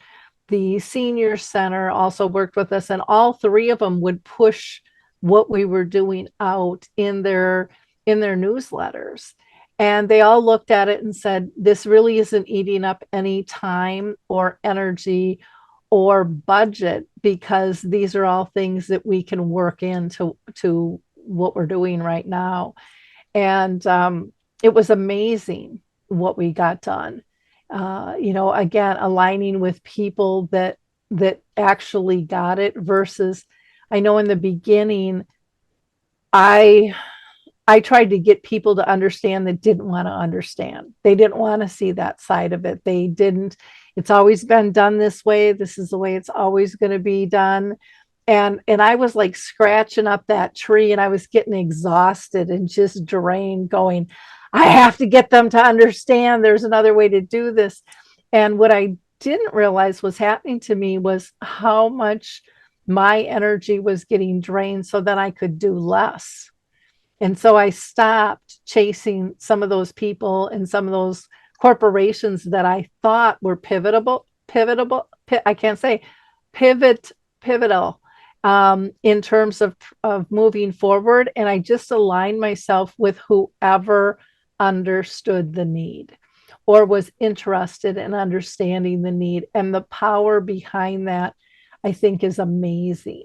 the senior center also worked with us, and all three of them would push what we were doing out in their newsletters. And they all looked at it and said, this really isn't eating up any time or energy or budget, because these are all things that we can work into what we're doing right now. And it was amazing what we got done. Again, aligning with people that actually got it, versus, I know in the beginning, I I tried to get people to understand that didn't want to understand. They didn't want to see that side of it. They didn't. It's always been done this way. This is the way it's always going to be done. And I was like scratching up that tree, and I was getting exhausted and just drained, going, I have to get them to understand there's another way to do this. And what I didn't realize was happening to me was how much my energy was getting drained, so then I could do less. And so I stopped chasing some of those people and some of those corporations that I thought were I can't say pivotal in terms of moving forward. And I just aligned myself with whoever understood the need or was interested in understanding the need. And the power behind that, I think, is amazing.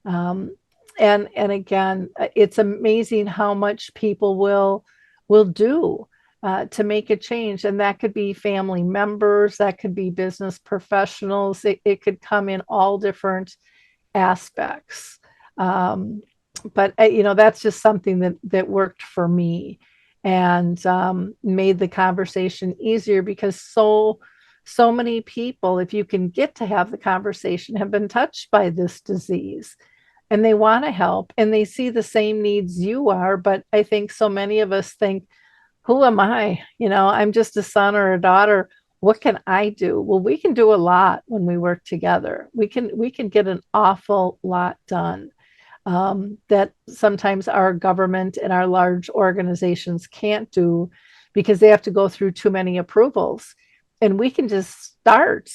Um, and again, it's amazing how much people will do to make a change. And that could be family members, that could be business professionals. It could come in all different aspects. But that's just something that worked for me, and made the conversation easier, because so many people, if you can get to have the conversation, have been touched by this disease, and they want to help, and they see the same needs you are. But I think so many of us think, who am I? I'm just a son or a daughter. What can I do? Well, we can do a lot when we work together. We can get an awful lot done, that sometimes our government and our large organizations can't do, because they have to go through too many approvals. And we can just start,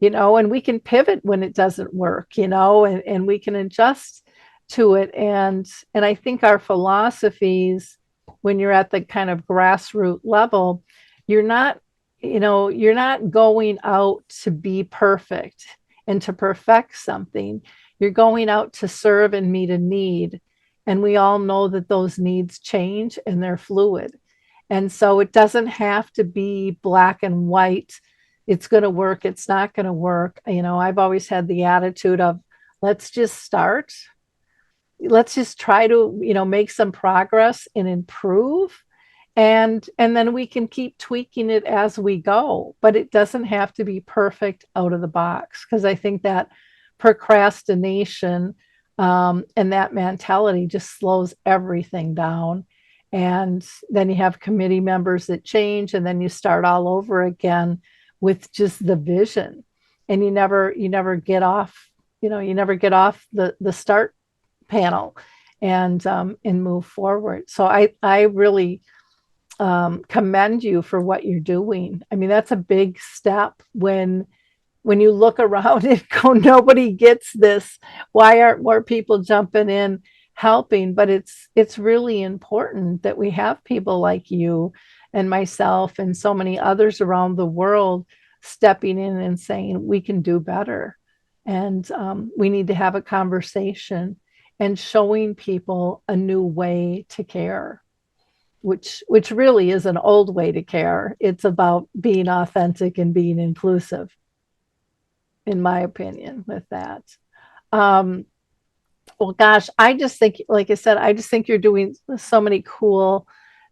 and we can pivot when it doesn't work, and we can adjust to it. And I think our philosophies, when you're at the kind of grassroots level, you're not going out to be perfect and to perfect something. You're going out to serve and meet a need. And we all know that those needs change and they're fluid. And so it doesn't have to be black and white. It's going to work, it's not going to work. I've always had the attitude of, let's just start. Let's just try to, make some progress and improve. And then we can keep tweaking it as we go. But it doesn't have to be perfect out of the box, because I think that procrastination and that mentality just slows everything down. And then you have committee members that change, and then you start all over again with just the vision. And you never get off, the start panel, and move forward. So I really commend you for what you're doing. I mean, that's a big step when you look around and go, nobody gets this. Why aren't more people jumping in helping? But it's really important that we have people like you and myself and so many others around the world stepping in and saying, we can do better. And we need to have a conversation and showing people a new way to care, which really is an old way to care. It's about being authentic and being inclusive, in my opinion, with that. Um, Well, gosh, I just think, like I said, I just think you're doing so many cool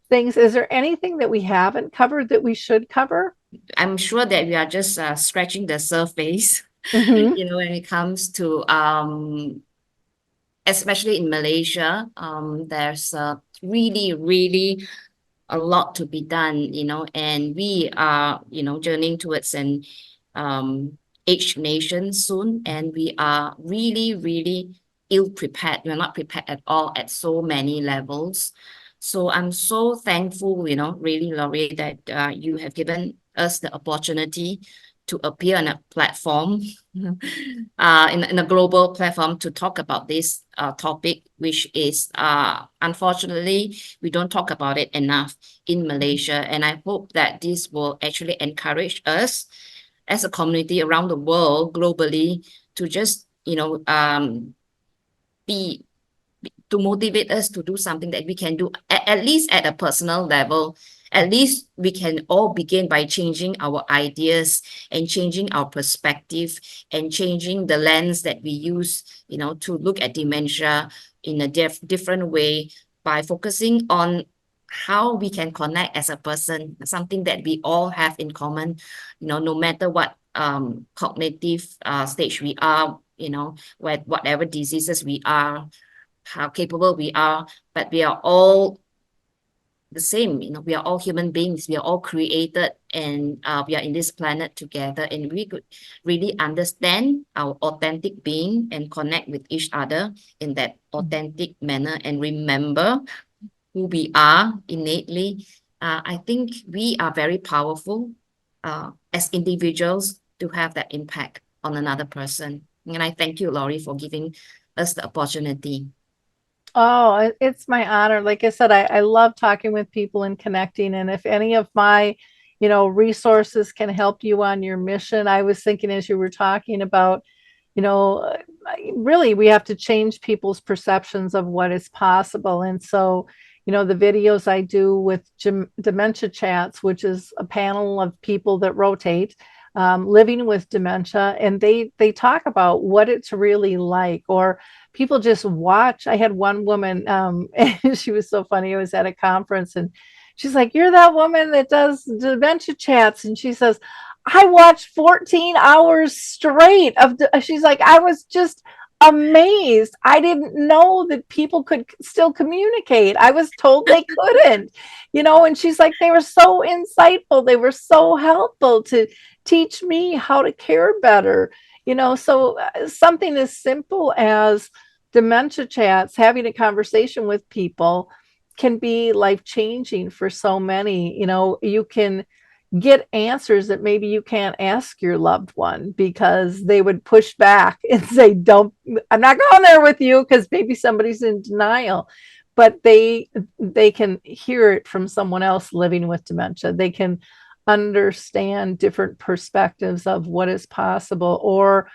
things. Is there anything that we haven't covered that we should cover? I'm sure that we are just scratching the surface, Hmm. when it comes to especially in Malaysia, there's really, really a lot to be done, and we are, journeying towards an um, aged nation soon, and we are really, really ill prepared. We're not prepared at all at so many levels. So I'm so thankful, really, Laurie, that you have given us the opportunity to appear on a platform, in a global platform to talk about this topic, which is unfortunately we don't talk about it enough in Malaysia. And I hope that this will actually encourage us as a community around the world globally to just, be to motivate us to do something that we can do at least at a personal level. At least we can all begin by changing our ideas and changing our perspective and changing the lens that we use, to look at dementia in a different way by focusing on how we can connect as a person, something that we all have in common, no matter what cognitive stage we are, whatever diseases we are, how capable we are, but we are all the same. We are all human beings. We are all created, and we are in this planet together. And we could really understand our authentic being and connect with each other in that authentic manner and remember who we are innately. I think we are very powerful as individuals to have that impact on another person. And I thank you, Laurie, for giving us the opportunity. Oh, it's my honor. Like I said, I love talking with people and connecting. And if any of my, resources can help you on your mission, I was thinking as you were talking about, you know, uh, really we have to change people's perceptions of what is possible. And so, the videos I do with dementia chats, which is a panel of people that rotate, living with dementia, and they talk about what it's really like, or people just watch. I had one woman, and she was so funny. I was at a conference, and she's like, "You're that woman that does dementia chats," and she says, I watched 14 hours straight she's like, I was just amazed. I didn't know that people could still communicate. I was told they couldn't, and she's like, they were so insightful. They were so helpful to teach me how to care better, so something as simple as dementia chats, having a conversation with people can be life changing for so many. You can get answers that maybe you can't ask your loved one because they would push back and say, don't, I'm not going there with you, because maybe somebody's in denial. But they can hear it from someone else living with dementia. They can understand different perspectives of what is possible. Or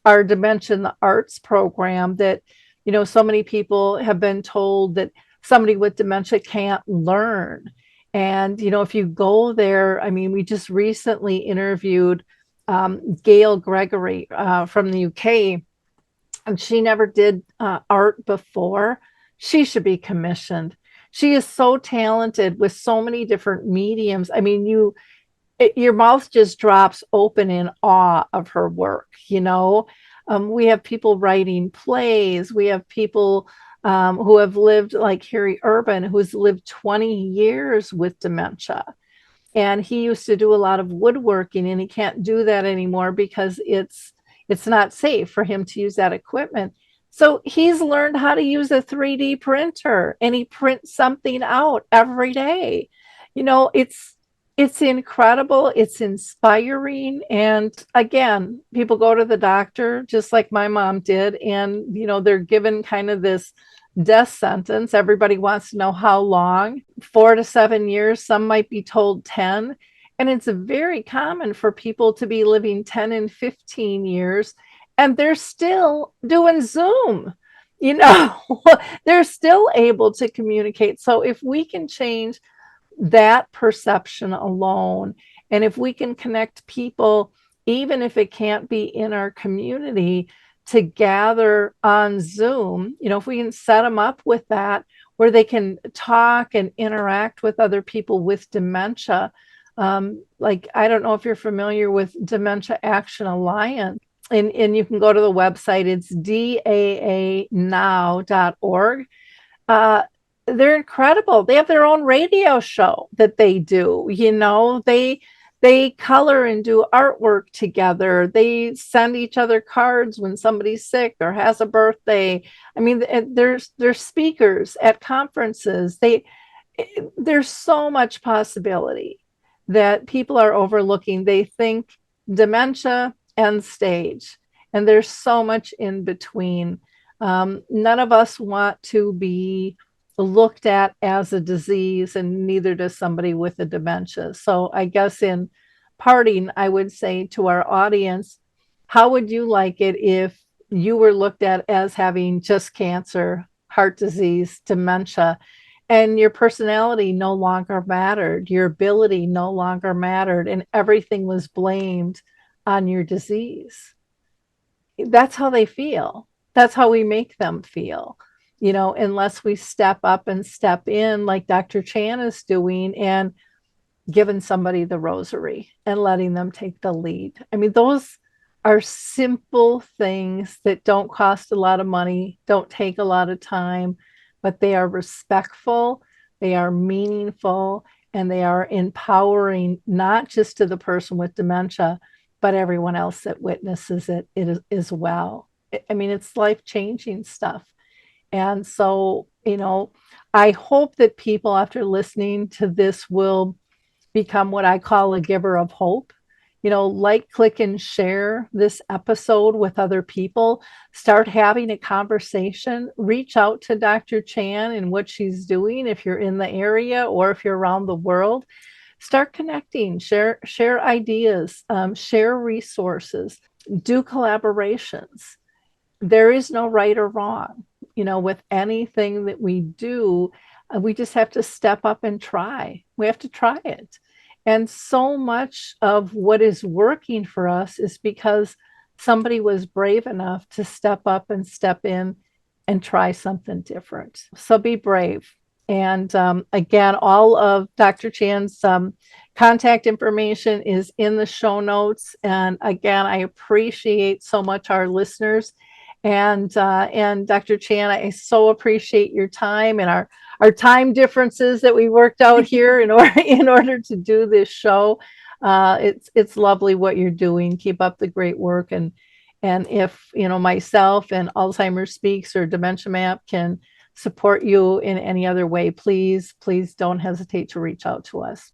our dementia in the arts program, that so many people have been told that somebody with dementia can't learn. And, if you go there, I mean, we just recently interviewed Gail Gregory from the UK, and she never did art before. She should be commissioned. She is so talented with so many different mediums. I mean, your mouth just drops open in awe of her work. We have people writing plays. We have people who have lived, like Harry Urban, who's lived 20 years with dementia. And he used to do a lot of woodworking, and he can't do that anymore because it's not safe for him to use that equipment. So he's learned how to use a 3D printer, and he prints something out every day. It's incredible, it's inspiring. And again, people go to the doctor just like my mom did, and they're given kind of this death sentence. Everybody wants to know how long, 4 to 7 years. Some might be told 10. And it's very common for people to be living 10 and 15 years, and they're still doing Zoom. You know, they're still able to communicate. So if we can change that perception alone, and if we can connect people, even if it can't be in our community, to gather on Zoom, if we can set them up with that, where they can talk and interact with other people with dementia. Like, I don't know if you're familiar with Dementia Action Alliance, and you can go to the website, it's daanow.org. Uh, they're incredible. They have their own radio show that they do. They color and do artwork together. They send each other cards when somebody's sick or has a birthday. I mean, they're speakers at conferences. There's so much possibility that people are overlooking. They think dementia, end stage, and there's so much in between. None of us want to be looked at as a disease, and neither does somebody with a dementia. So I guess in parting, I would say to our audience, how would you like it if you were looked at as having just cancer, heart disease, dementia, and your personality no longer mattered, your ability no longer mattered, and everything was blamed on your disease? That's how they feel. That's how we make them feel, unless we step up and step in like Dr. Chan is doing and giving somebody the rosary and letting them take the lead. I mean, those are simple things that don't cost a lot of money, don't take a lot of time, but they are respectful, they are meaningful, and they are empowering, not just to the person with dementia, but everyone else that witnesses it as well. I mean, it's life-changing stuff. And so, I hope that people, after listening to this, will become what I call a giver of hope. Like, click, and share this episode with other people. Start having a conversation. Reach out to Dr. Chan and what she's doing if you're in the area or if you're around the world. Start connecting, share ideas, share resources, do collaborations. There is no right or wrong, with anything that we do. We just have to step up and try. We have to try it. And so much of what is working for us is because somebody was brave enough to step up and step in and try something different. So be brave. And again, all of Dr. Chan's contact information is in the show notes. And again, I appreciate so much our listeners. And Dr. Chan, I so appreciate your time and our time differences that we worked out here in order to do this show. It's lovely what you're doing. Keep up the great work. And if myself and Alzheimer's Speaks or Dementia Map can support you in any other way, please don't hesitate to reach out to us.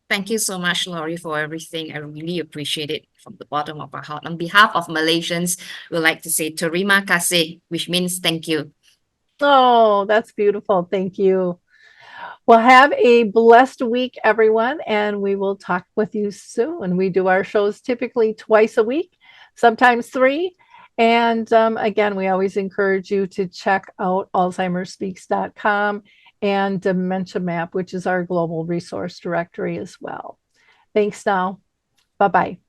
Thank you so much, Laurie, for everything. I really appreciate it from the bottom of our heart. On behalf of Malaysians, we'd like to say terima kasih, which means thank you. Oh, that's beautiful. Thank you. Well, have a blessed week, everyone, and we will talk with you soon. We do our shows typically twice a week, sometimes 3. And again, we always encourage you to check out alzheimersspeaks.com and Dementia Map, which is our global resource directory as well. Thanks now. Bye-bye.